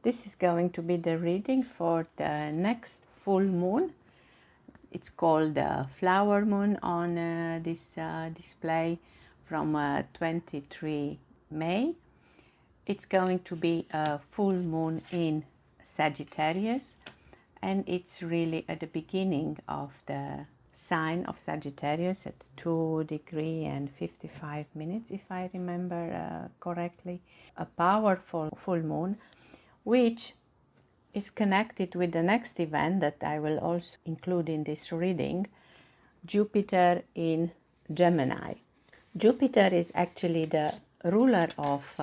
This is going to be the reading for the next full moon. It's called the flower moon on this display from 23 May. It's going to be a full moon in Sagittarius, and it's really at the beginning of the sign of Sagittarius at 2 degrees and 55 minutes, if I remember correctly. A powerful full moon, which is connected with the next event that I will also include in this reading, Jupiter in Gemini. Jupiter is actually the ruler of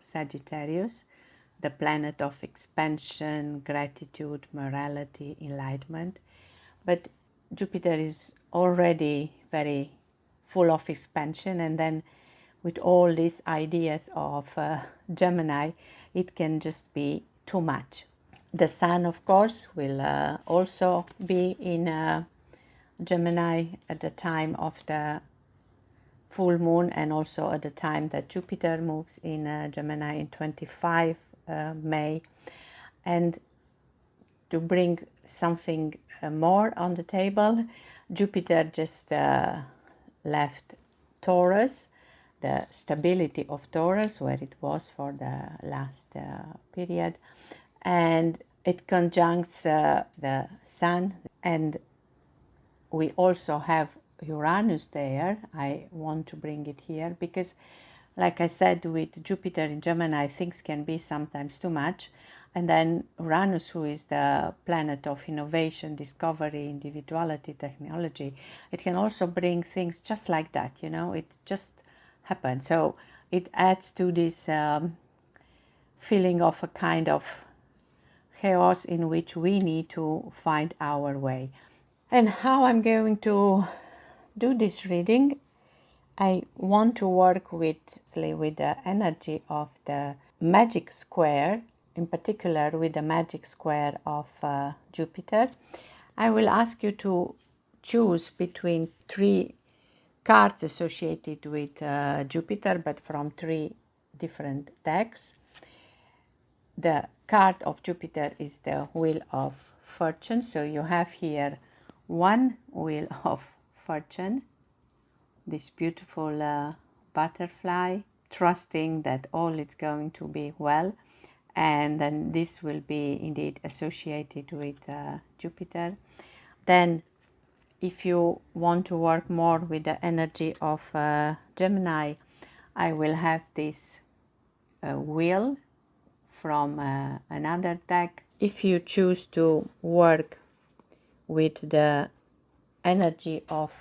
Sagittarius, the planet of expansion, gratitude, morality, enlightenment. But Jupiter is already very full of expansion, and then with all these ideas of Gemini, it can just be too much. The Sun, of course, will also be in Gemini at the time of the full moon, and also at the time that Jupiter moves in Gemini in 25 May. And to bring something more on the table, Jupiter just left Taurus, the stability of Taurus, where it was for the last period, and it conjuncts the Sun, and we also have Uranus there. I want to bring it here because, like I said, with Jupiter in Gemini, things can be sometimes too much. And then Uranus, who is the planet of innovation, discovery, individuality, technology, it can also bring things just like that, you know, it just happens. So it adds to this feeling of a kind of chaos in which we need to find our way. And how I'm going to do this reading, I want to work with the energy of the magic square, in particular with the magic square of Jupiter. I will ask you to choose between 3 cards associated with Jupiter, but from 3 different decks. The card of Jupiter is the Wheel of Fortune, so you have here one Wheel of Fortune, this beautiful butterfly, trusting that all is going to be well, and then this will be indeed associated with Jupiter. Then if you want to work more with the energy of Gemini, I will have this wheel from another deck. If you choose to work with the energy of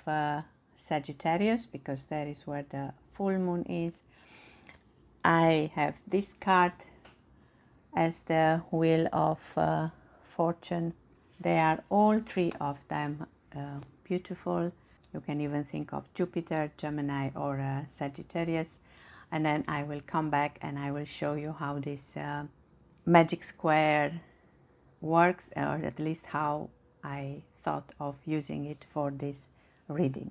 Sagittarius, because that is where the full moon is, I have this card as the Wheel of Fortune. They are all 3 of them beautiful. You can even think of Jupiter, Gemini, or Sagittarius. And then I will come back and I will show you how this magic square works, or at least how I thought of using it for this reading.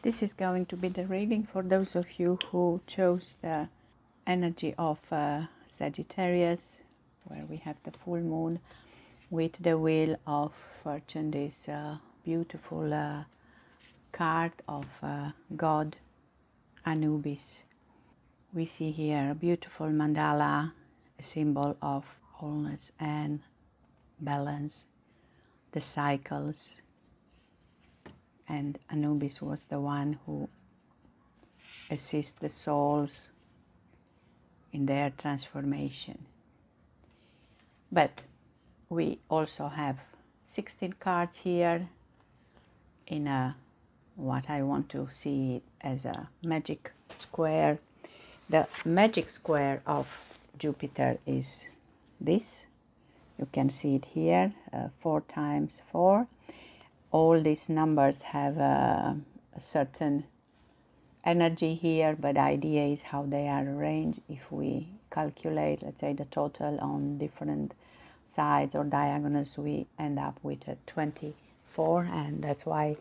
This is going to be the reading for those of you who chose the energy of Sagittarius, where we have the full moon with the Wheel of Fortune, this beautiful card of God Anubis. We see here a beautiful mandala, a symbol of wholeness and balance, the cycles, and Anubis was the one who assists the souls in their transformation. But we also have 16 cards here in what I want to see as a magic square. The magic square of Jupiter is this. You can see it here, 4 times 4. All these numbers have a certain energy here, but the idea is how they are arranged. If we calculate, let's say, the total on different sides or diagonals, we end up with a 24, and that's why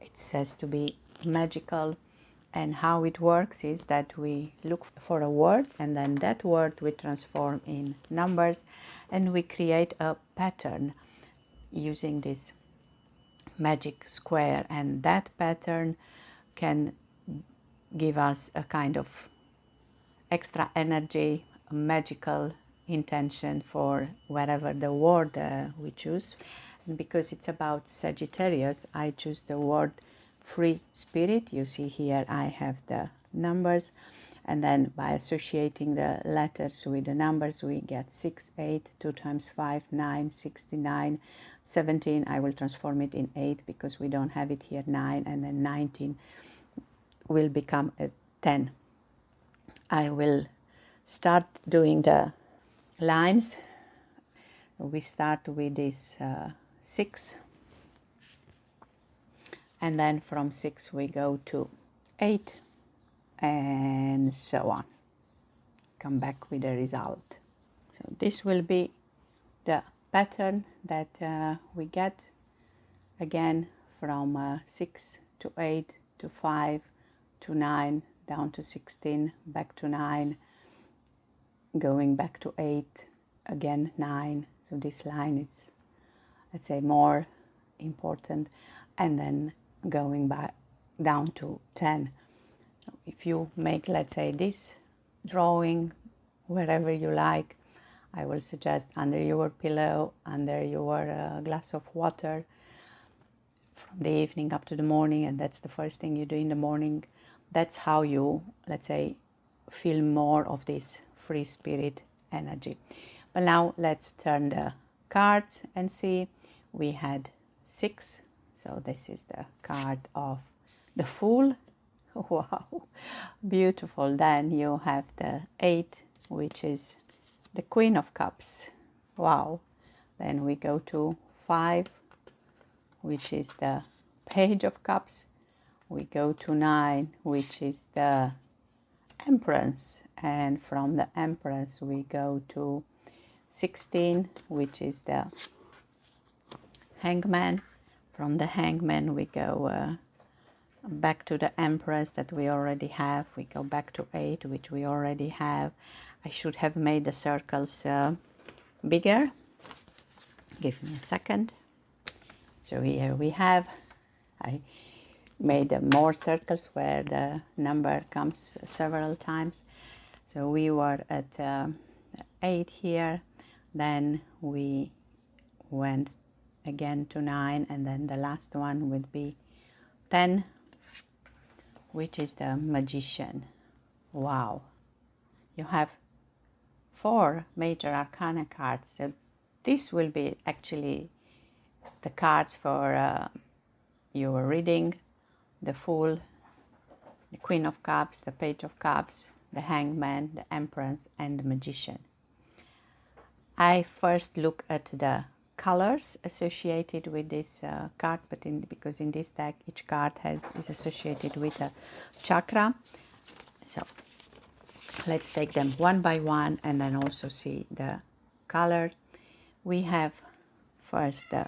it says to be magical. And how it works is that we look for a word, and then that word we transform in numbers, and we create a pattern using this magic square, and that pattern can give us a kind of extra energy, a magical intention for whatever the word we choose. And because it's about Sagittarius, I choose the word free spirit. You see here I have the numbers, and then by associating the letters with the numbers we get 6, 8, 2 times 5, 9, 69, 17. I will transform it in 8 because we don't have it here, 9, and then 19 will become a 10. I will start doing the lines. We start with this 6, and then from 6 we go to 8, and so on. Come back with the result. So this will be the pattern that we get again from 6 to 8 to 5 to 9 down to 16, back to 9, going back to 8, again 9. So this line is, let's say, more important, and then going back down to 10. So if you make, let's say, this drawing wherever you like, I will suggest under your pillow, under your glass of water, from the evening up to the morning, and that's the first thing you do in the morning. That's how you, let's say, feel more of this free spirit energy. But now let's turn the cards and see. We had 6, so this is the card of the Fool. Wow, beautiful. Then you have the 8, which is the Queen of Cups. Wow. Then we go to 5, which is the Page of Cups. We go to 9, which is the Empress, and from the Empress we go to 16, which is the Hangman. From the Hangman we go back to the Empress that we already have. We go back to 8, which we already have. I should have made the circles bigger. Give me a second. So here we have, I made more circles where the number comes several times. So we were at 8 here, then we went again to 9, and then the last one would be 10, which is the Magician. Wow, you have 4 major arcana cards. So this will be actually the cards for your reading: the Fool, the Queen of Cups, the Page of Cups, the Hangman, the Empress, and the Magician. I first look at the colors associated with this card, but because in this deck each card is associated with a chakra. So let's take them one by one and then also see the color. We have first the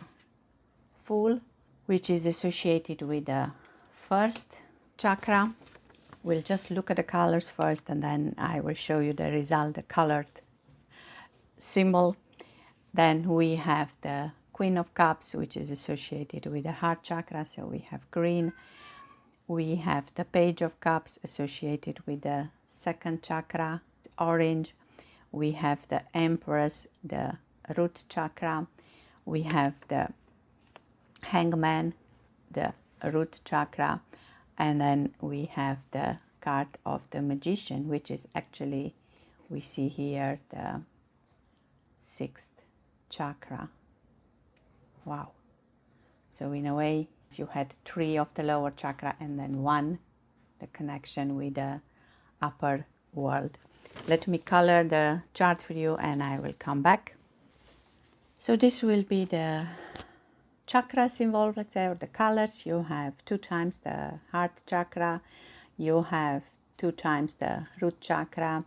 Fool, which is associated with the first chakra. We'll just look at the colors first, and then I will show you the result, the colored symbol. Then we have the Queen of Cups, which is associated with the heart chakra, so we have green. We have the Page of Cups associated with the second chakra, orange. We have the Empress, the root chakra. We have the Hangman, the root chakra. And then we have the card of the Magician, which is actually, we see here, the 6th chakra. Wow. So in a way, you had 3 of the lower chakra and then 1, the connection with the upper world. Let me color the chart for you and I will come back. So this will be the chakras involved, let's say, or the colors. You have 2 times the heart chakra, you have 2 times the root chakra,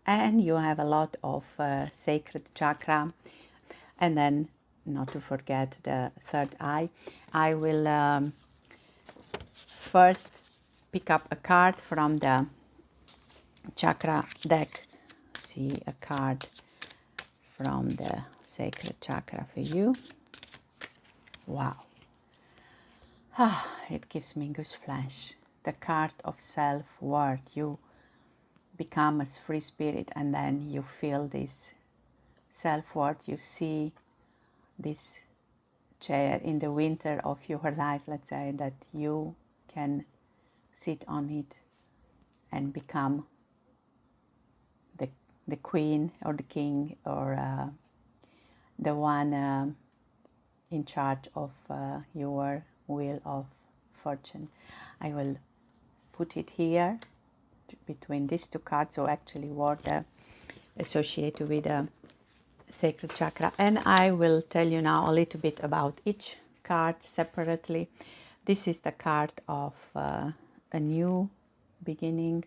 and you have a lot of sacred chakra. And then, not to forget, the third eye. I will first pick up a card from the chakra deck. See a card from the sacred chakra for you. Wow. It gives me gooseflash. The card of self-worth. You become a free spirit and then you feel this self-worth. You see this chair in the winter of your life, let's say, that you can sit on it and become the queen or the king or the one in charge of your wheel of fortune. I will put it here between these two cards, so actually word associated with the sacred chakra, and I will tell you now a little bit about each card separately. This is the card of a new beginning.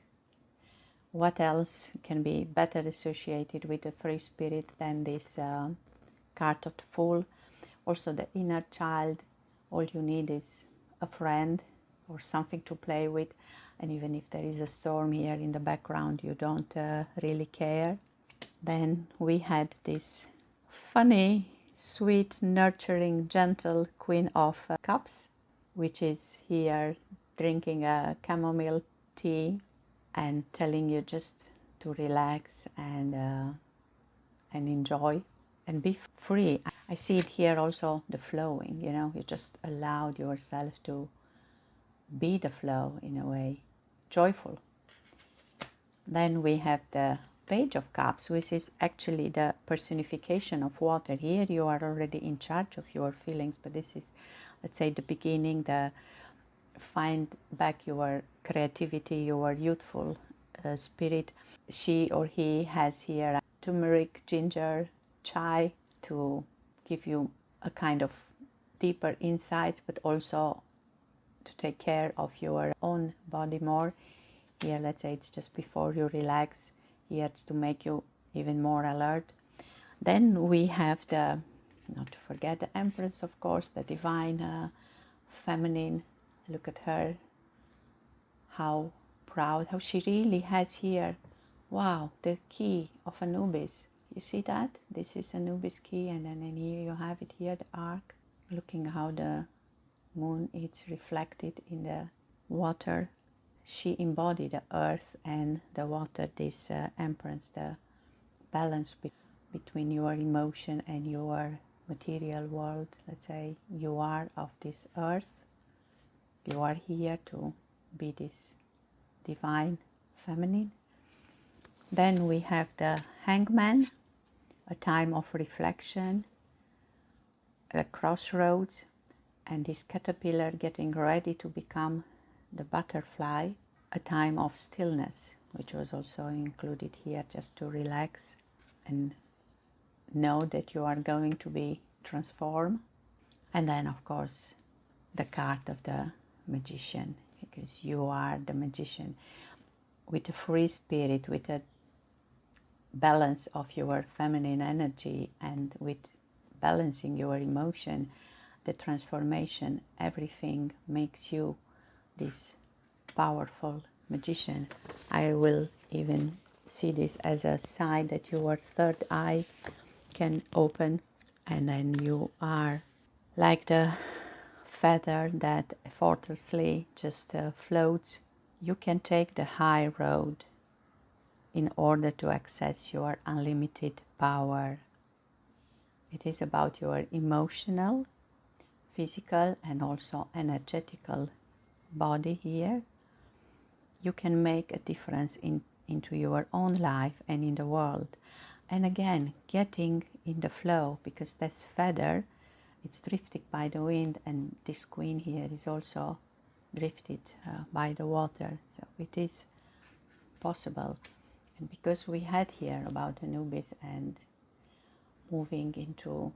What else can be better associated with the free spirit than this card of the Fool? Also the inner child. All you need is a friend or something to play with, and even if there is a storm here in the background, you don't really care. Then we had this funny, sweet, nurturing, gentle Queen of Cups, which is here drinking a chamomile tea and telling you just to relax and enjoy and be free. I see it here also, the flowing, you know, you just allowed yourself to be the flow in a way, joyful. Then we have the Page of Cups, which is actually the personification of water. Here you are already in charge of your feelings, but this is, let's say, the beginning, the find back your creativity, your youthful spirit. She or he has here turmeric, ginger, chai to give you a kind of deeper insights, but also to take care of your own body more. Here, let's say it's just before you relax. Here it's to make you even more alert. Then we have the, not to forget, the Empress, of course, the divine feminine. Look at her, how proud, how she really has here, wow, the key of Anubis. You see that? This is Anubis key, and then in here you have it here, the ark. Looking how the moon is reflected in the water. She embodied the earth and the water, this Empress, the balance between your emotion and your material world. Let's say you are of this earth. You are here to be this divine feminine. Then we have the Hangman, a time of reflection, a crossroads, and this caterpillar getting ready to become the butterfly, a time of stillness, which was also included here, just to relax and know that you are going to be transformed. And then, of course, the card of the magician, because you are the magician with a free spirit, with a balance of your feminine energy, and with balancing your emotion, the transformation, everything makes you this powerful magician. I will even see this as a sign that your third eye can open, and then you are like the feather that effortlessly just floats. You can take the high road in order to access your unlimited power. It is about your emotional, physical, and also energetical body here. You can make a difference into your own life and in the world. And again, getting in the flow, because this feather, it's drifted by the wind, and this queen here is also drifted by the water. So it is possible. And because we had here about Anubis and moving into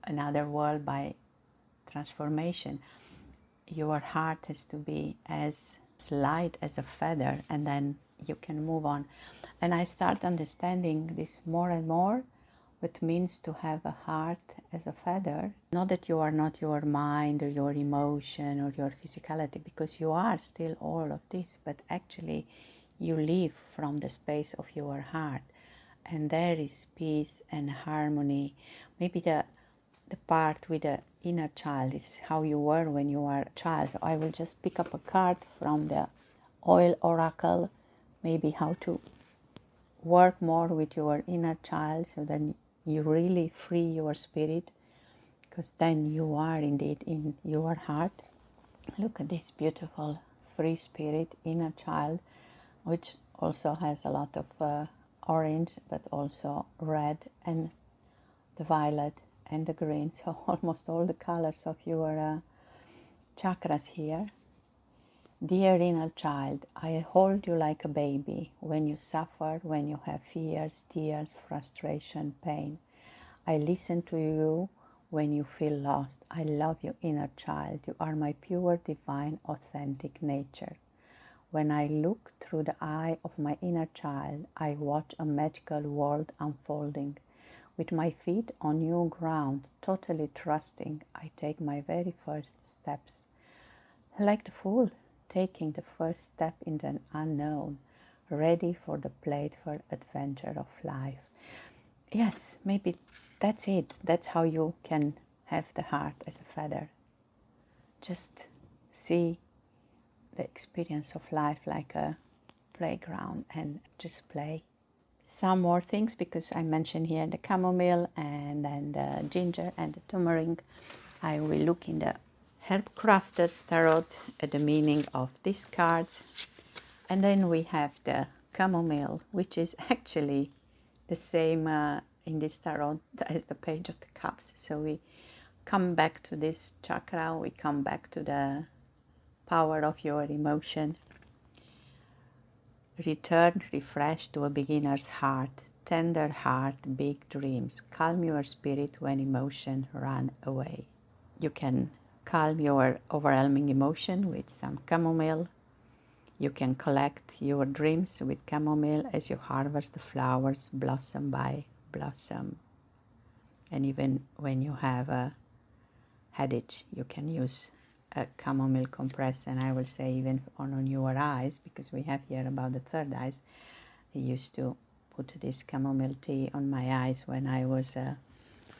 another world by transformation, your heart has to be as light as a feather, and then you can move on. And I start understanding this more and more, what means to have a heart as a feather. Not that you are not your mind or your emotion or your physicality, because you are still all of this, but actually you live from the space of your heart, and there is peace and harmony. Maybe the part with the inner child is how you were when you were a child. I will just pick up a card from the oil oracle, maybe how to work more with your inner child, so then you really free your spirit, because then you are indeed in your heart. Look at this beautiful free spirit inner child, which also has a lot of orange, but also red and the violet and the green, so almost all the colors of your chakras here. Dear inner child, I hold you like a baby when you suffer, when you have fears, tears, frustration, pain. I listen to you when you feel lost. I love you, inner child. You are my pure, divine, authentic nature. When I look through the eye of my inner child, I watch a magical world unfolding. With my feet on new ground, totally trusting, I take my very first steps. Like the fool, taking the first step in the unknown, ready for the playful adventure of life. Yes, maybe that's it. That's how you can have the heart as a feather. Just see the experience of life like a playground and just play. Some more things, because I mentioned here the chamomile and then the ginger and the turmeric. I will look in the Herb Crafter's Tarot at the meaning of these cards. And then we have the chamomile, which is actually the same in this tarot as the Page of the Cups. So we come back to this chakra, we come back to the power of your emotion. Return refreshed to a beginner's heart, tender heart, big dreams. Calm your spirit when emotion run away. You can calm your overwhelming emotion with some chamomile. You can collect your dreams with chamomile as you harvest the flowers blossom by blossom. And even when you have a headache, you can use a chamomile compress, and I will say even on your eyes, because we have here about the third eyes. I used to put this chamomile tea on my eyes when I was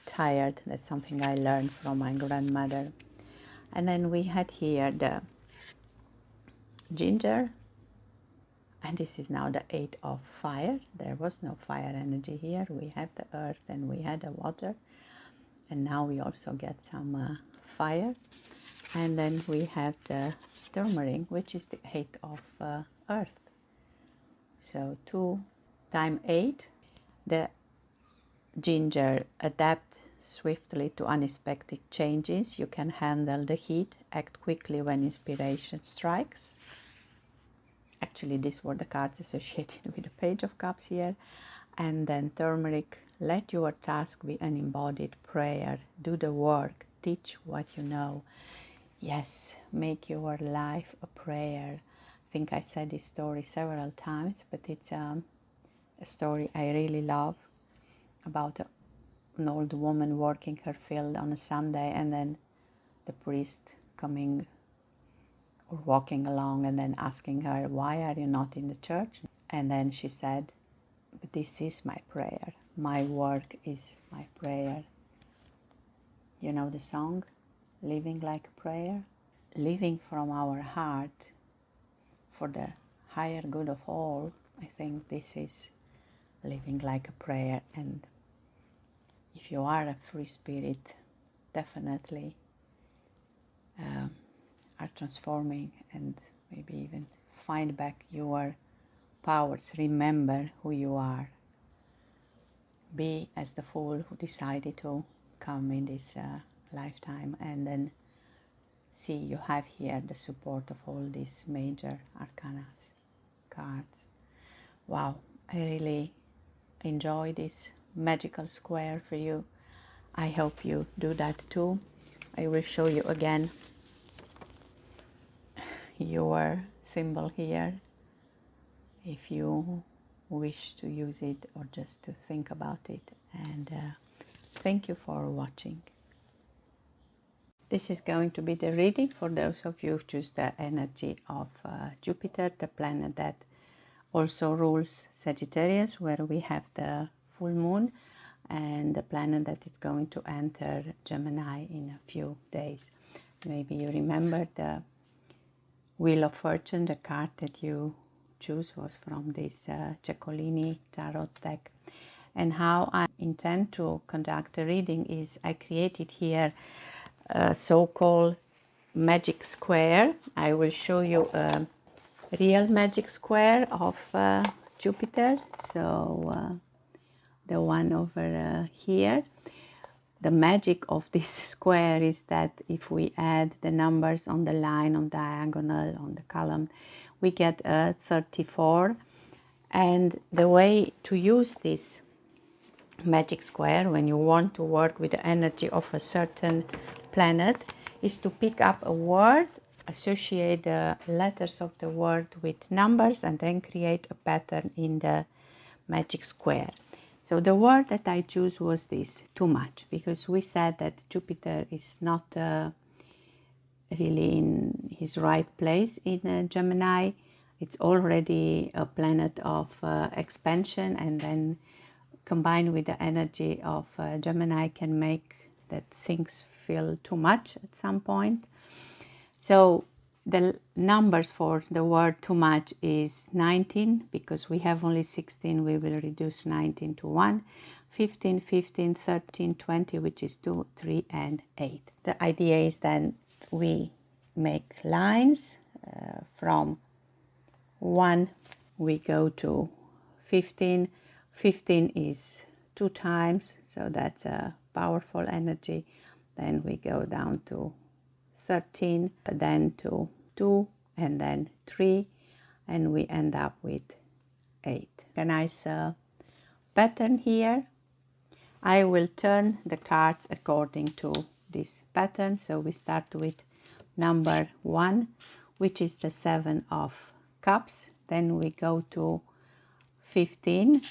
tired. That's something I learned from my grandmother. And then we had here the ginger, and this is now the 8 of fire. There was no fire energy here. We had the earth and we had the water, and now we also get some fire. And then we have the turmeric, which is the 8 of earth. So 2 times 8. The ginger adapt swiftly to unexpected changes. You can handle the heat, act quickly when inspiration strikes. Actually, these were the cards associated with the Page of Cups here. And then turmeric, let your task be an embodied prayer. Do the work, teach what you know. Yes, make your life a prayer. I think I said this story several times, but it's a story I really love, about an old woman working her field on a Sunday, and then the priest coming or walking along and then asking her, why are you not in the church? And then she said, but this is my prayer. My work is my prayer. You know the song, Living Like a Prayer? Living from our heart for the higher good of all. I think this is living like a prayer. And if you are a free spirit, definitely are transforming and maybe even find back your powers. Remember who you are. Be as the fool who decided to come in this lifetime, and then see you have here the support of all these major arcanas cards. Wow, I really enjoy this magical square for you. I hope you do that too. I will show you again your symbol here. If you wish to use it or just to think about it. And thank you for watching. This is going to be the reading for those of you who choose the energy of Jupiter, the planet that also rules Sagittarius, where we have the full moon, and the planet that is going to enter Gemini in a few days. Maybe you remember the Wheel of Fortune, the card that you choose was from this KALY tarot deck. And how I intend to conduct the reading is I created here a so-called magic square. I will show you a real magic square of Jupiter. So the one over here. The magic of this square is that if we add the numbers on the line, on diagonal, on the column, we get a 34. And the way to use this magic square when you want to work with the energy of a certain planet is to pick up a word, associate the letters of the word with numbers, and then create a pattern in the magic square. So the word that I choose was this, too much, because we said that Jupiter is not really in his right place in Gemini. It's already a planet of expansion, and then combined with the energy of Gemini can make that things feel too much at some point. So the numbers for the word too much is 19, because we have only 16, we will reduce 19 to 1, 15, 15, 13, 20, which is 2, 3, and 8. The idea is then we make lines from 1, we go to 15. 15 is 2 times, so that's a powerful energy. Then we go down to 13, then to 2, and then 3, and we end up with 8. A nice pattern here. I will turn the cards according to this pattern. So we start with number 1, which is the 7 of Cups. Then we go to 15.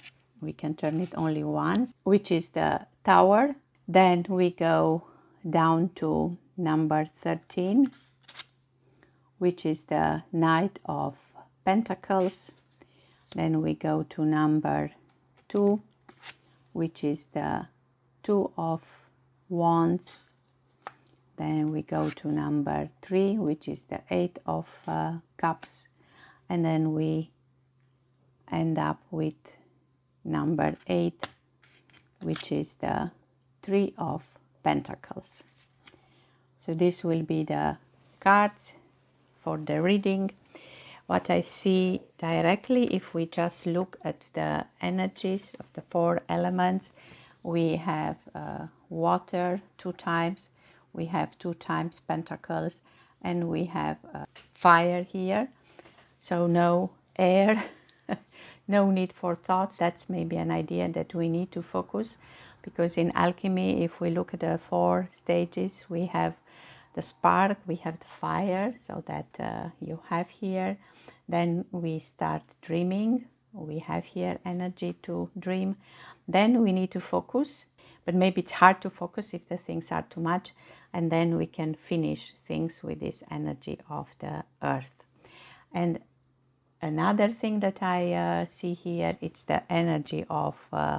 We can turn it only once, which is the Tower. Then we go down to number 13, which is the Knight of Pentacles. Then we go to number 2, which is the 2 of Wands. Then we go to number 3, which is the 8 of Cups. And then we end up with number 8, which is the 3 of Pentacles. So this will be the cards for the reading. What I see directly, if we just look at the energies of the 4 elements, we have water 2 times, we have 2 times Pentacles, and we have fire here. So no air, no need for thoughts. That's maybe an idea that we need to focus, because in alchemy, if we look at the 4 stages, we have the spark, we have the fire, so that you have here. Then we start dreaming. We have here energy to dream. Then we need to focus, but maybe it's hard to focus if the things are too much. And then we can finish things with this energy of the earth. And another thing that I see here, it's the energy of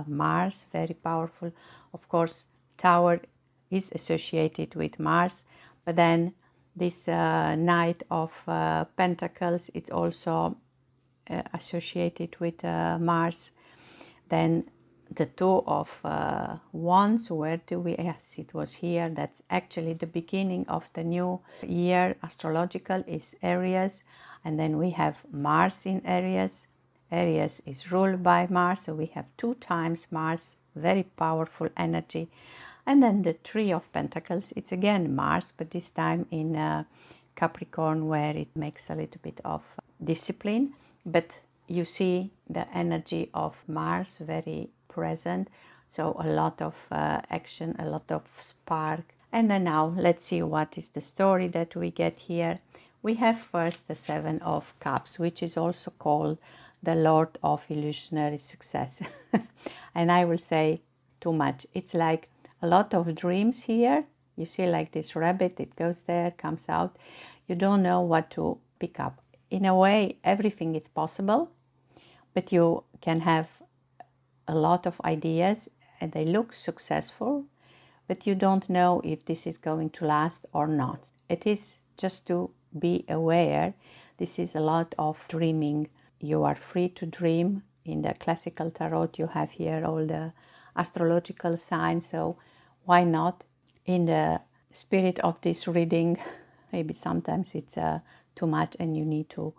Mars, very powerful. Of course, Tower is associated with Mars, but then this Knight of Pentacles, it's also associated with Mars. Then the 2 of Wands, where do we, yes, it was here. That's actually the beginning of the new year. Astrological is Aries, and then we have Mars in Aries. Aries is ruled by Mars, so we have 2 times Mars, very powerful energy. And then the 3 of Pentacles, it's again Mars, but this time in Capricorn, where it makes a little bit of discipline. But you see the energy of Mars very present, so a lot of action, a lot of spark. And then now let's see what is the story that we get here. We have first the 7 of Cups, which is also called the Lord of illusionary success. And I will say too much. It's like a lot of dreams here. You see like this rabbit, it goes there, comes out. You don't know what to pick up. In a way, everything is possible, but you can have a lot of ideas and they look successful, but you don't know if this is going to last or not. It is just to be aware. This is a lot of dreaming. You are free to dream. In the classical tarot, you have here all the astrological signs, so why not? In the spirit of this reading, maybe sometimes it's too much and you need to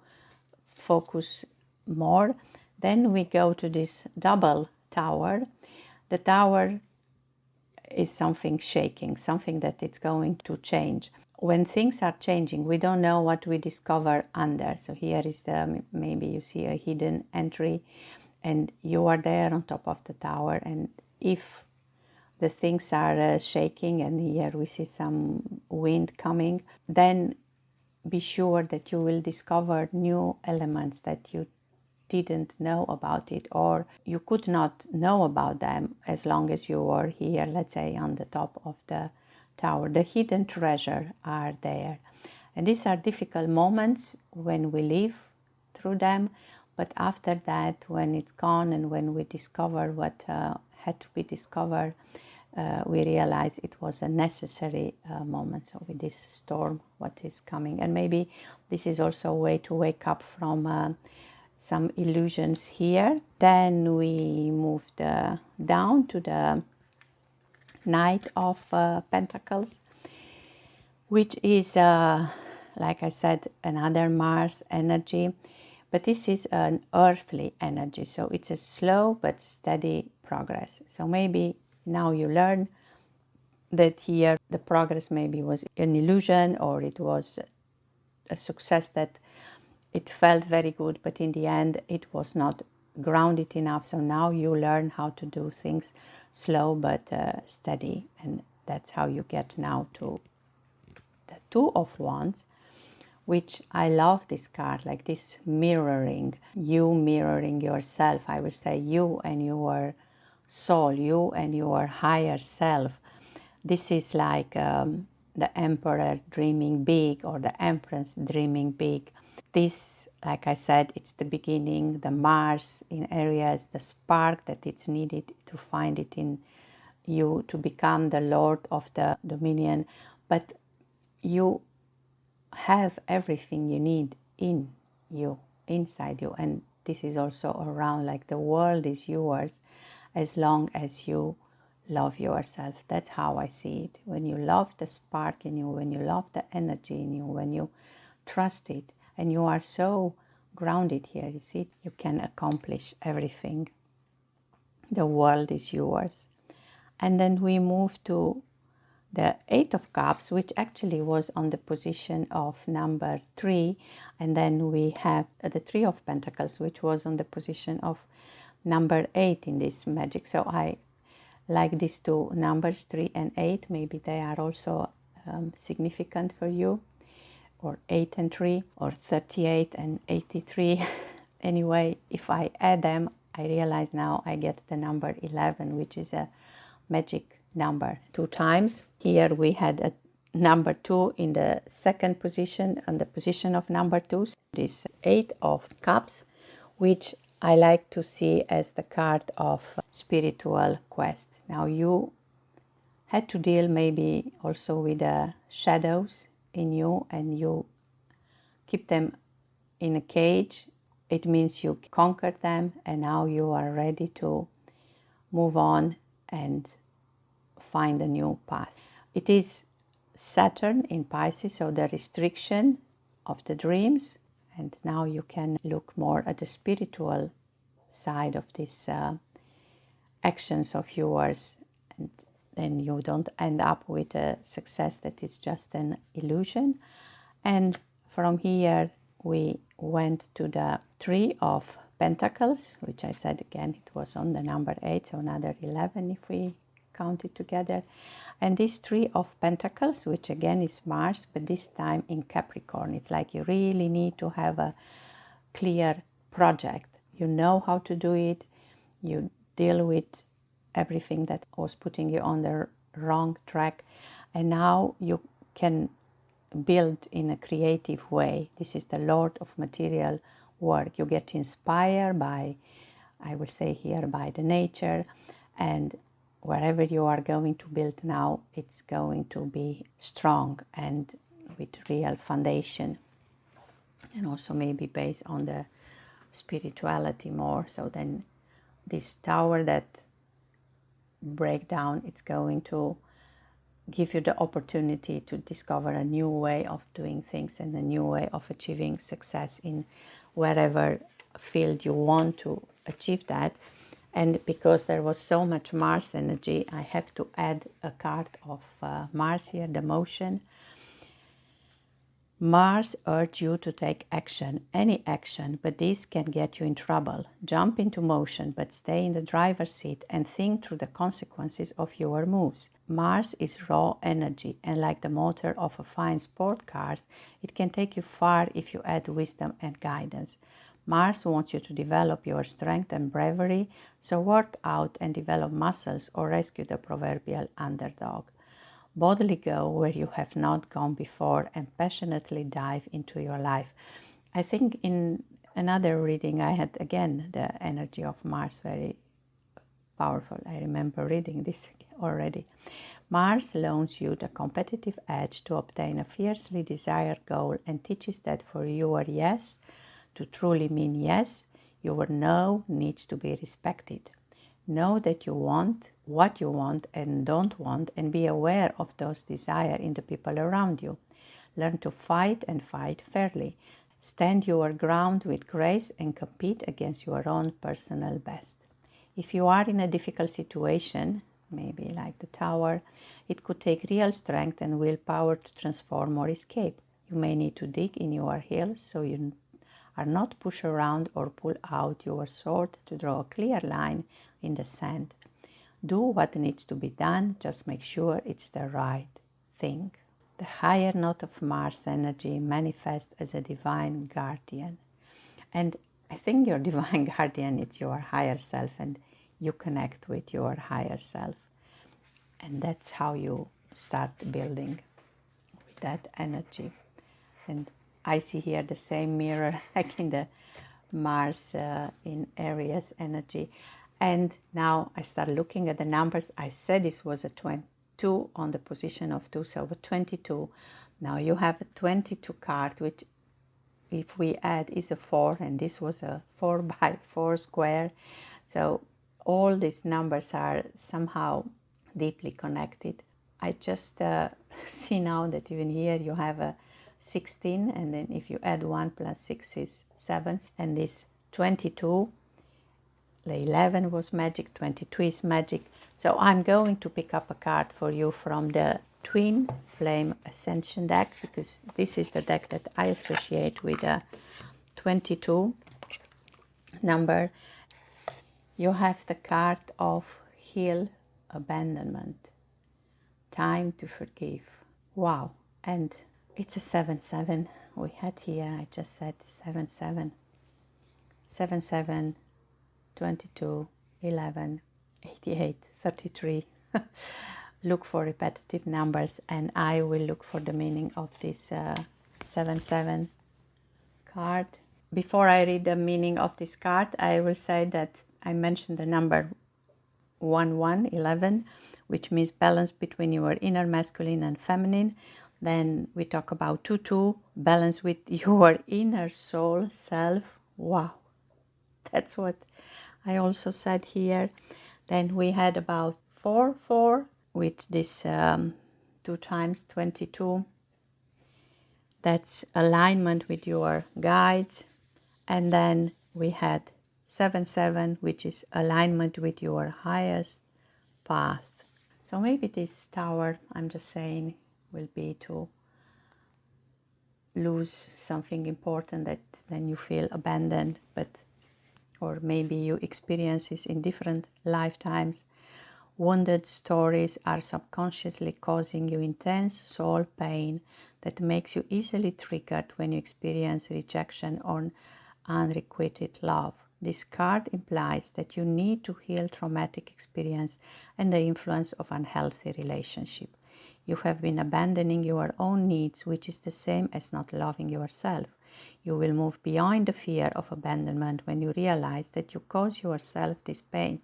focus more. Then we go to this double tower. The tower is something shaking, something that it's going to change. When things are changing, we don't know what we discover under. So here is the, maybe you see a hidden entry and you are there on top of the tower, and if the things are shaking, and here we see some wind coming, then be sure that you will discover new elements that you didn't know about it, or you could not know about them as long as you were here, let's say, on the top of the tower. The hidden treasure are there. And these are difficult moments when we live through them, but after that, when it's gone and when we discover what had to be discovered, we realize it was a necessary moment. So with this storm, what is coming, and maybe this is also a way to wake up from some illusions here. Then we moved down to the Knight of Pentacles, which is, like I said, another Mars energy, but this is an earthly energy, so it's a slow but steady progress. So maybe now you learn that here the progress maybe was an illusion, or it was a success that it felt very good, but in the end it was not grounded enough. So now you learn how to do things slow but steady, and that's how you get now to the Two of Wands, which I love this card, like this mirroring, you mirroring yourself. I would say you and your soul, you and your higher self. This is like the emperor dreaming big, or the empress dreaming big. This, like I said, it's the beginning, the Mars in Aries, the spark that it's needed to find it in you to become the Lord of the Dominion. But you have everything you need in you, inside you. And this is also around, like the world is yours as long as you love yourself. That's how I see it. When you love the spark in you, when you love the energy in you, when you trust it, and you are so grounded here, you see, you can accomplish everything. The world is yours. And then we move to the Eight of Cups, which actually was on the position of number 3. And then we have the Three of Pentacles, which was on the position of number 8 in this magic. So I like these two numbers, 3 and 8. Maybe they are also significant for you, or 8 and 3, or 38 and 83. Anyway, if I add them, I realize now I get the number 11, which is a magic number 2 times. Here we had a number 2 in the second position, on the position of number 2. This 8 of Cups, which I like to see as the card of spiritual quest. Now you had to deal maybe also with the shadows in you, and you keep them in a cage. It means you conquered them, and now you are ready to move on and find a new path. It is Saturn in Pisces, so the restriction of the dreams, and now you can look more at the spiritual side of these actions of yours, and then you don't end up with a success that is just an illusion. And from here we went to the Three of Pentacles, which I said again it was on the number 8, so another 11 if we count it together. And this Three of Pentacles, which again is Mars, but this time in Capricorn. It's like you really need to have a clear project. you know how to do it, you deal with everything that was putting you on the wrong track, and now you can build in a creative way. This is the Lord of material work. You get inspired by, I will say here, by the nature, and wherever you are going to build now, it's going to be strong and with real foundation, and also maybe based on the spirituality more. So then this tower that break down, it's going to give you the opportunity to discover a new way of doing things and a new way of achieving success in wherever field you want to achieve that. And because there was so much Mars energy, I have to add a card of Mars here, the motion. Mars urges you to take action, any action, but this can get you in trouble. Jump into motion, but stay in the driver's seat and think through the consequences of your moves. Mars is raw energy, and like the motor of a fine sport car, it can take you far if you add wisdom and guidance. Mars wants you to develop your strength and bravery, so work out and develop muscles or rescue the proverbial underdog. Boldly go where you have not gone before and passionately dive into your life. I think in another reading I had again the energy of Mars very powerful. I remember reading this already. Mars loans you the competitive edge to obtain a fiercely desired goal and teaches that for your yes to truly mean yes, your no needs to be respected. Know that you want what you want and don't want, and be aware of those desires in the people around you. Learn to fight and fight fairly. Stand your ground with grace and compete against your own personal best. If you are in a difficult situation, maybe like the tower, it could take real strength and willpower to transform or escape. You may need to dig in your heels so you are not pushed around or pull out your sword to draw a clear line in the sand. Do what needs to be done, just make sure it's the right thing. The higher note of Mars energy manifests as a divine guardian. And I think your divine guardian is your higher self, and you connect with your higher self. And that's how you start building with that energy. And I see here the same mirror like in the Mars in Aries energy. And now I start looking at the numbers. I said this was a 22 on the position of 2, so a 22. Now you have a 22 card, which if we add is a 4, and this was a 4 by 4 square. So all these numbers are somehow deeply connected. I just see now that even here you have a 16, and then if you add 1 plus 6 is 7, and this 22, the 11 was magic, 22 is magic. So I'm going to pick up a card for you from the Twin Flame Ascension deck, because this is the deck that I associate with a 22 number. You have the card of Heal Abandonment, Time to Forgive. Wow. And it's a 7-7 we had here. I just said 7-7. 7-7, 22, 11, 88, 33. Look for repetitive numbers, and I will look for the meaning of this 7-7 card. Before I read the meaning of this card, I will say that I mentioned the number 11, which means balance between your inner masculine and feminine. Then we talk about 2, balance with your inner soul self. Wow, that's what I also said here. Then we had about 4, with this 2 times 22. That's alignment with your guides. And then we had 7, which is alignment with your highest path. So maybe this tower, I'm just saying, will be to lose something important that then you feel abandoned, but or maybe you experience this in different lifetimes. Wounded stories are subconsciously causing you intense soul pain that makes you easily triggered when you experience rejection or unrequited love. This card implies that you need to heal traumatic experience and the influence of unhealthy relationship. You have been abandoning your own needs, which is the same as not loving yourself. You will move beyond the fear of abandonment when you realize that you cause yourself this pain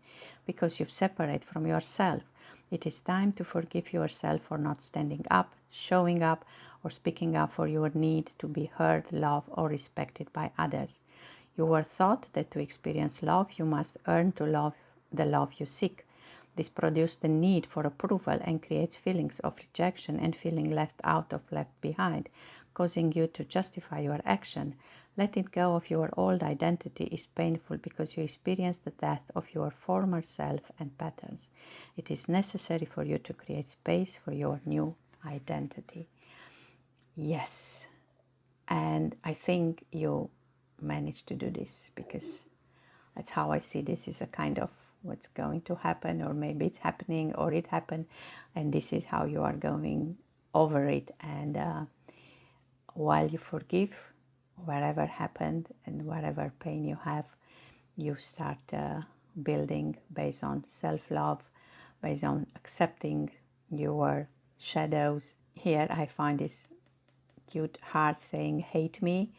because you separate from yourself. It is time to forgive yourself for not standing up, showing up, or speaking up for your need to be heard, loved, or respected by others. You were taught that to experience love, you must earn to love the love you seek. This produces the need for approval and creates feelings of rejection and feeling left out or left behind, causing you to justify your action. Letting go of your old identity is painful because you experience the death of your former self and patterns. It is necessary for you to create space for your new identity. Yes, and I think you managed to do this, because that's how I see this is a kind of what's going to happen, or maybe it's happening or it happened, and this is how you are going over it. And while you forgive whatever happened and whatever pain you have, you start building based on self-love, based on accepting your shadows. Here I find this cute heart saying hate me.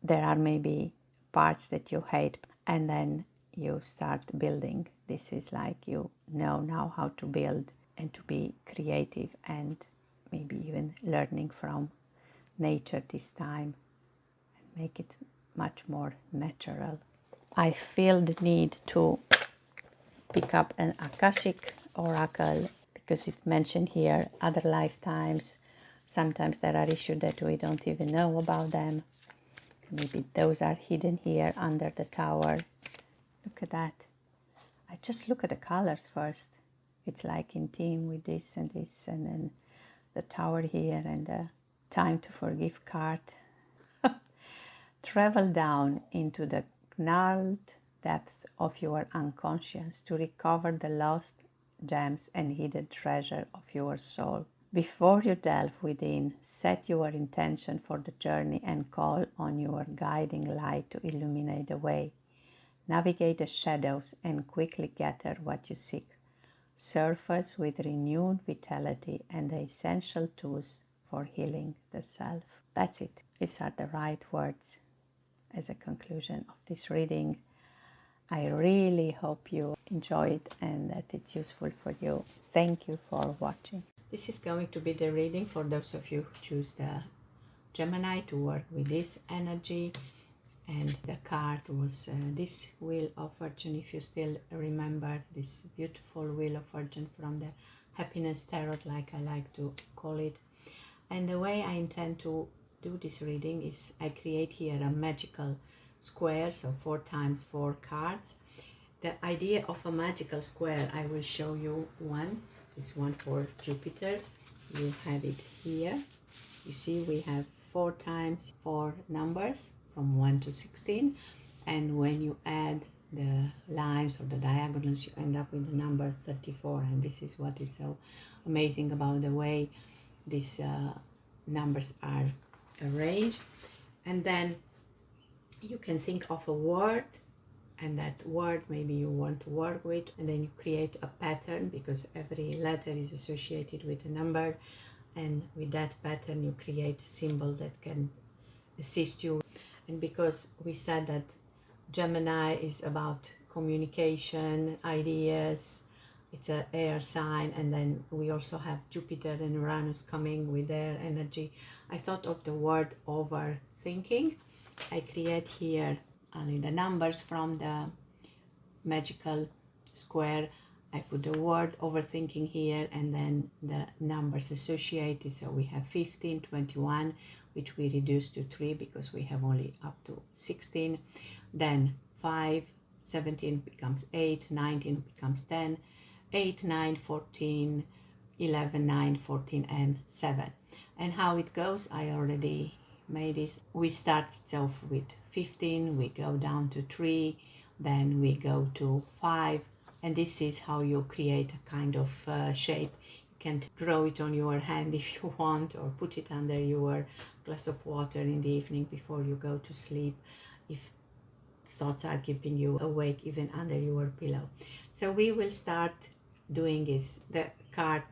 There are maybe parts that you hate, and then you start building. This is like you know now how to build and to be creative, and maybe even learning from nature this time and make it much more natural. I feel the need to pick up an Akashic oracle because it mentioned here other lifetimes. Sometimes there are issues that we don't even know about them. Maybe those are hidden here under the tower. Look at that. I just look at the colors first. It's like in theme with this, and then the tower here, and the time to forgive card. Travel down into the gnarled depths of your unconscious to recover the lost gems and hidden treasure of your soul. Before you delve within, set your intention for the journey and call on your guiding light to illuminate the way. Navigate the shadows and quickly gather what you seek. Surface with renewed vitality and the essential tools for healing the self. That's it. These are the right words as a conclusion of this reading. I really hope you enjoy it and that it's useful for you. Thank you for watching. This is going to be the reading for those of you who choose the Gemini to work with this energy. And the card was this Wheel of Fortune, if you still remember this beautiful Wheel of Fortune from the Happiness Tarot, like I like to call it. And the way I intend to do this reading is I create here a magical square, so 4 times 4 cards. The idea of a magical square, I will show you one. This one for Jupiter. You have it here. You see we have 4 times 4 numbers from 1 to 16. And when you add the lines or the diagonals, you end up with the number 34. And this is what is so amazing about the way these numbers are arranged. And then you can think of a word, and that word maybe you want to work with, and then you create a pattern, because every letter is associated with a number, and with that pattern you create a symbol that can assist you. And because we said that Gemini is about communication, ideas, it's an air sign, and then we also have Jupiter and Uranus coming with their energy, I thought of the word overthinking. I create here only the numbers from the magical square. I put the word overthinking here, and then the numbers associated. So we have 15, 21, which we reduce to 3 because we have only up to 16. Then 5, 17 becomes 8, 19 becomes 10, 8, 9, 14, 11, 9, 14, and 7. And how it goes, I already made this. We start off with 15, we go down to 3, then we go to 5, and this is how you create a kind of shape. You can draw it on your hand if you want, or put it under your glass of water in the evening before you go to sleep. If thoughts are keeping you awake even under your pillow. So we will start doing is the card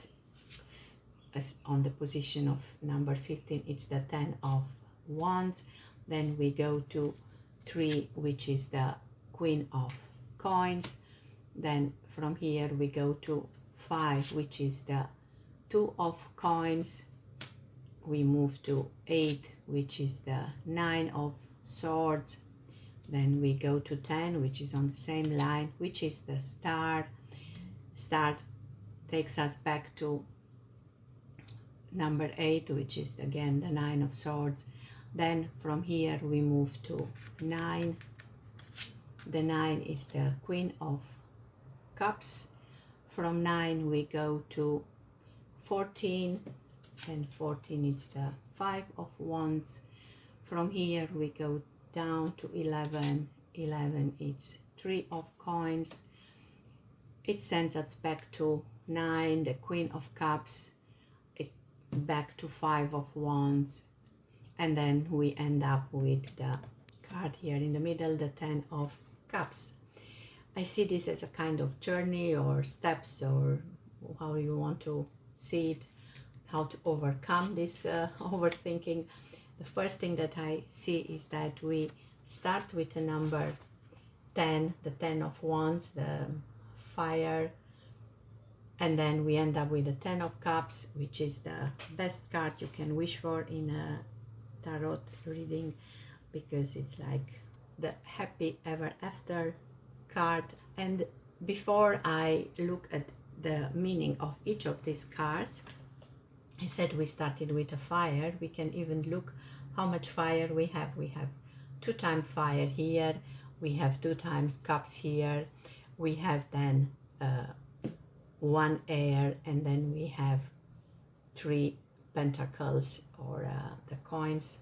as on the position of number 15. It's the 10 of Wands. Then we go to 3, which is the Queen of Coins. Then from here we go to 5, which is the 2 of Coins. We move to 8, which is the 9 of Swords. Then we go to 10, which is on the same line, which is the Star. Star takes us back to number 8, which is again the 9 of Swords. Then from here we move to 9. The 9 is the Queen of Cups. From 9 we go to 14, and 14 is the 5 of Wands. From here we go down to 11. 11 is 3 of Coins. It sends us back to 9, the Queen of Cups, back to 5 of Wands, and then we end up with the card here in the middle, the 10 of Cups. I see this as a kind of journey or steps, or how you want to see it, how to overcome this overthinking. The first thing that I see is that we start with the number 10, the 10 of Wands, the fire, and then we end up with the 10 of Cups, which is the best card you can wish for in a tarot reading, because it's like the happy ever after card. And before I look at the meaning of each of these cards, I said we started with a fire. We can even look how much fire we have. We have 2 times fire here, we have 2 times cups here, we have then 1 air, and then we have 3 pentacles, or the coins.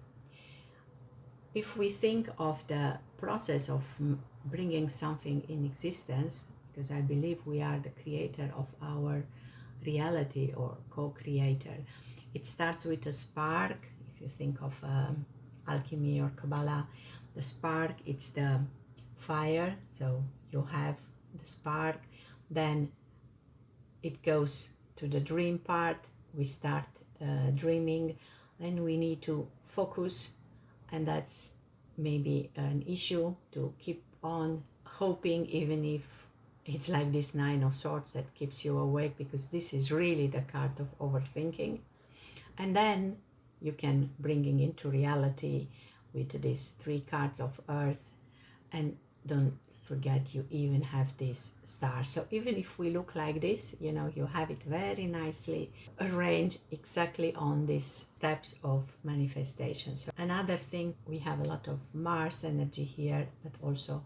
If we think of the process of bringing something in existence, because I believe we are the creator of our reality, or co-creator, it starts with a spark. If you think of alchemy or Kabbalah, the spark, it's the fire. So you have the spark, then it goes to the dream part. We start dreaming, then we need to focus, and that's maybe an issue to keep on hoping, even if it's like this 9 of Swords that keeps you awake, because this is really the card of overthinking. And then you can bring into reality with these 3 cards of Earth, and don't forget you even have this star. So even if we look like this, you know, you have it very nicely arranged exactly on these steps of manifestation. So another thing, we have a lot of Mars energy here, but also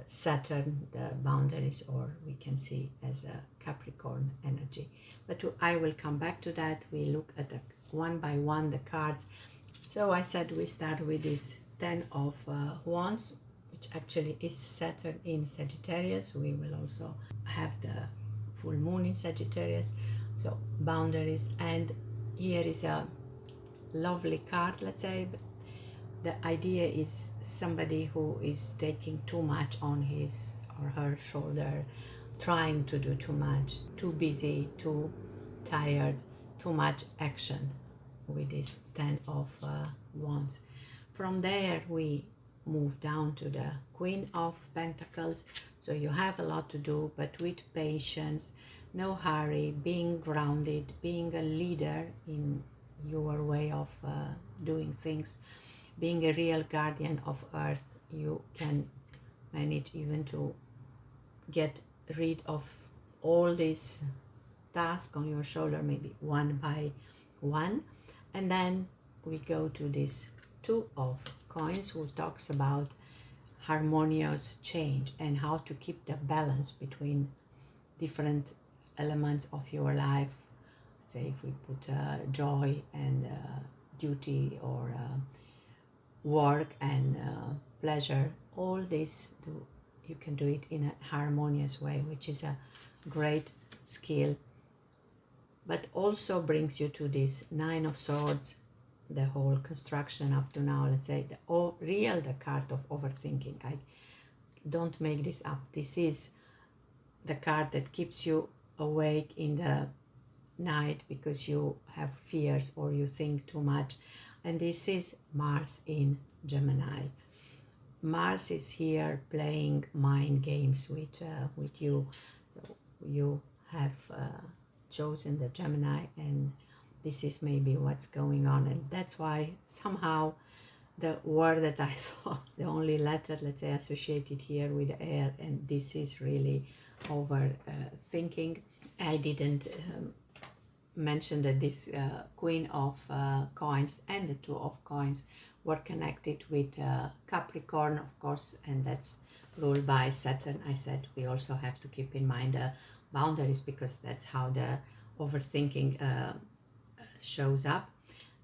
Saturn, the boundaries, or we can see as a Capricorn energy. But I will come back to that. We look at one by one the cards. So I said we start with this 10 of Wands, which actually is Saturn in Sagittarius. We will also have the full moon in Sagittarius. So boundaries, and here is a lovely card, let's say. The idea is somebody who is taking too much on his or her shoulder, trying to do too much, too busy, too tired, too much action with this 10 of Wands. From there we move down to the Queen of Pentacles. So you have a lot to do, but with patience, no hurry, being grounded, being a leader in your way of doing things, being a real guardian of Earth. You can manage even to get rid of all these tasks on your shoulder, maybe one by one. And then we go to this 2 of Coins, who talks about harmonious change and how to keep the balance between different elements of your life. Say if we put joy and duty, or work and pleasure, all this, you can do it in a harmonious way, which is a great skill, but also brings you to this 9 of Swords, the whole construction up to now, let's say, the card of overthinking. I don't make this up. This is the card that keeps you awake in the night because you have fears or you think too much. And this is Mars in Gemini. Mars is here playing mind games with you. You have chosen the Gemini, and this is maybe what's going on. And that's why somehow the word that I saw, the only letter, let's say, associated here with air, and this is really overthinking. I didn't mention that this Queen of Coins and the Two of Coins were connected with Capricorn, of course, and that's ruled by Saturn. I said we also have to keep in mind the boundaries because that's how the overthinking shows up.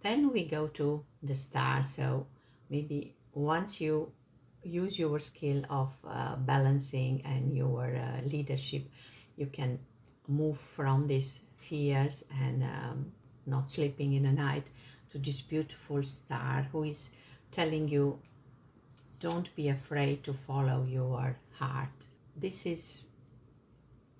Then we go to the star. So maybe once you use your skill of balancing and your leadership, you can move from these fears and not sleeping in the night to this beautiful star who is telling you, don't be afraid to follow your heart. This is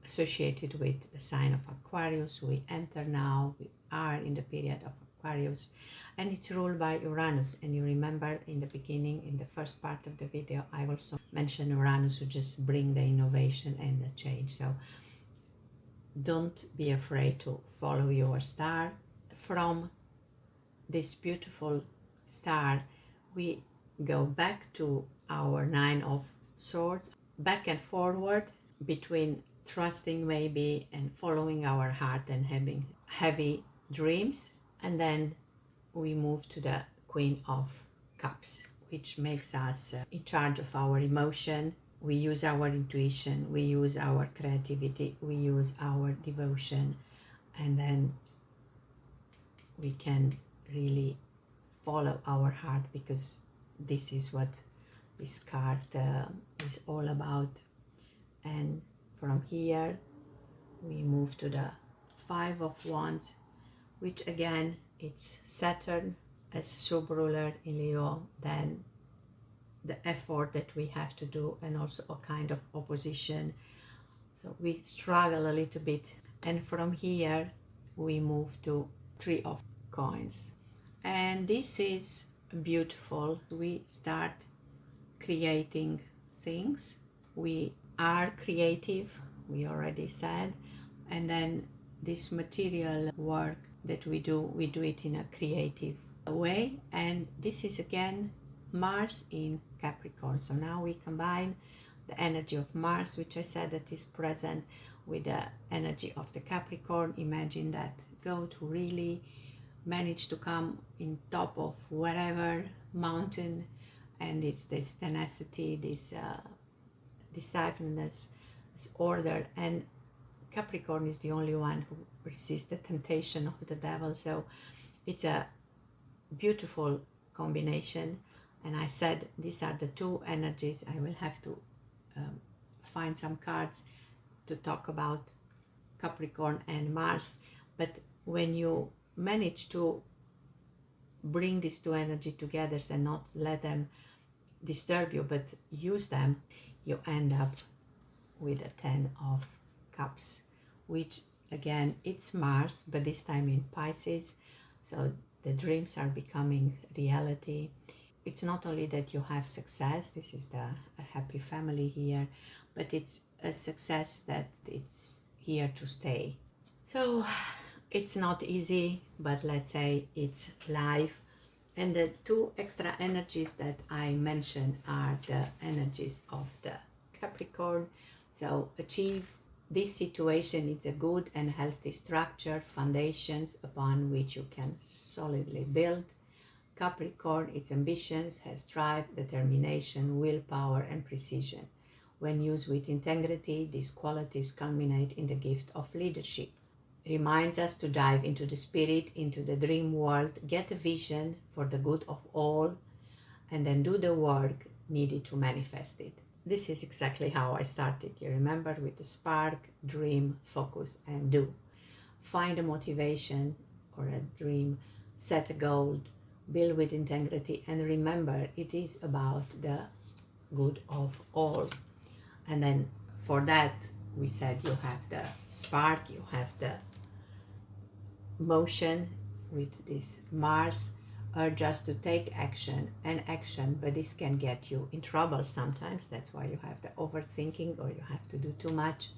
associated with the sign of Aquarius. We enter now, we are in the period of Aquarius, and it's ruled by Uranus. And you remember in the beginning, in the first part of the video, I also mentioned Uranus, who just bring the innovation and the change. So don't be afraid to follow your star. From this beautiful star, we go back to our Nine of Swords, back and forward between trusting maybe and following our heart and having heavy dreams. And then we move to the Queen of Cups, which makes us in charge of our emotion. We use our intuition, we use our creativity, we use our devotion, and then we can really follow our heart, because this is what this card is all about. And from here we move to the Five of Wands, which again, it's Saturn as sub-ruler in Leo, then the effort that we have to do, and also a kind of opposition. So we struggle a little bit. And from here we move to Three of Coins. And this is beautiful. We start creating things. We are creative, we already said. And then this material work that we do it in a creative way. And this is again Mars in Capricorn. So now we combine the energy of Mars, which I said that is present, with the energy of the Capricorn. Imagine that goat who really managed to come in top of whatever mountain, and it's this tenacity, this decisiveness, this order. And Capricorn is the only one who resists the temptation of the devil. So it's a beautiful combination. And I said these are the two energies. I will have to find some cards to talk about Capricorn and Mars. But when you manage to bring these two energies together and not let them disturb you, but use them, you end up with a Ten of Cups, which again, it's Mars, but this time in Pisces. So the dreams are becoming reality. It's not only that you have success, this is a happy family here, but it's a success that it's here to stay. So it's not easy, but let's say it's life. And the two extra energies that I mentioned are the energies of the Capricorn. So achieve this situation, it's a good and healthy structure, foundations upon which you can solidly build. Capricorn, its ambitions, has drive, determination, willpower, and precision. When used with integrity, these qualities culminate in the gift of leadership. Reminds us to dive into the spirit, into the dream world, get a vision for the good of all, and then do the work needed to manifest it. This is exactly how I started. You remember, with the spark, dream, focus, and do. Find a motivation or a dream, set a goal, build with integrity, and remember, it is about the good of all. And then for that, we said you have the spark, you have the motion with this Mars, urge us to take action and action, but this can get you in trouble sometimes. That's why you have the overthinking, or you have to do too much.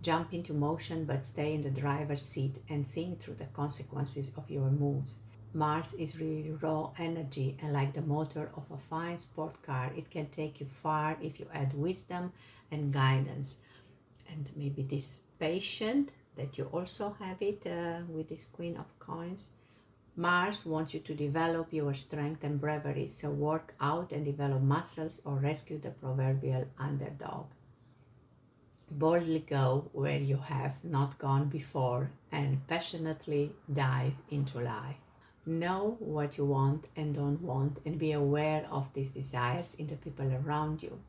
Jump into motion, but stay in the driver's seat and think through the consequences of your moves. Mars is really raw energy, and like the motor of a fine sport car, it can take you far if you add wisdom and guidance. And maybe this patient, that you also have it with this Queen of Coins. Mars wants you to develop your strength and bravery, so work out and develop muscles or rescue the proverbial underdog. Boldly go where you have not gone before and passionately dive into life. Know what you want and don't want, and be aware of these desires in the people around you.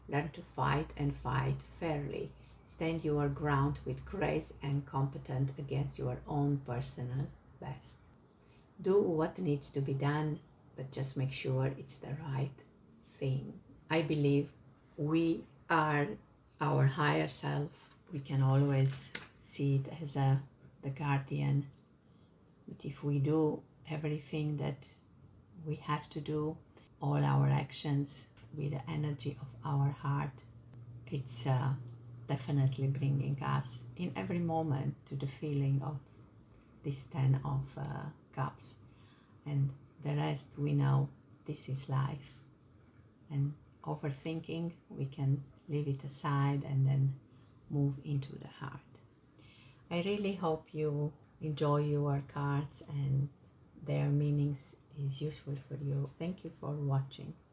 Learn to fight and fight fairly. Stand your ground with grace and competent against your own personal best. Do what needs to be done, but just make sure it's the right thing. I believe we are our higher self. We can always see it as the guardian. But if we do everything that we have to do, all our actions with the energy of our heart, it's definitely bringing us in every moment to the feeling of this 10 of Cups. And the rest, we know this is life. And overthinking, we can leave it aside and then move into the heart. I really hope you enjoy your cards and their meanings is useful for you. Thank you for watching.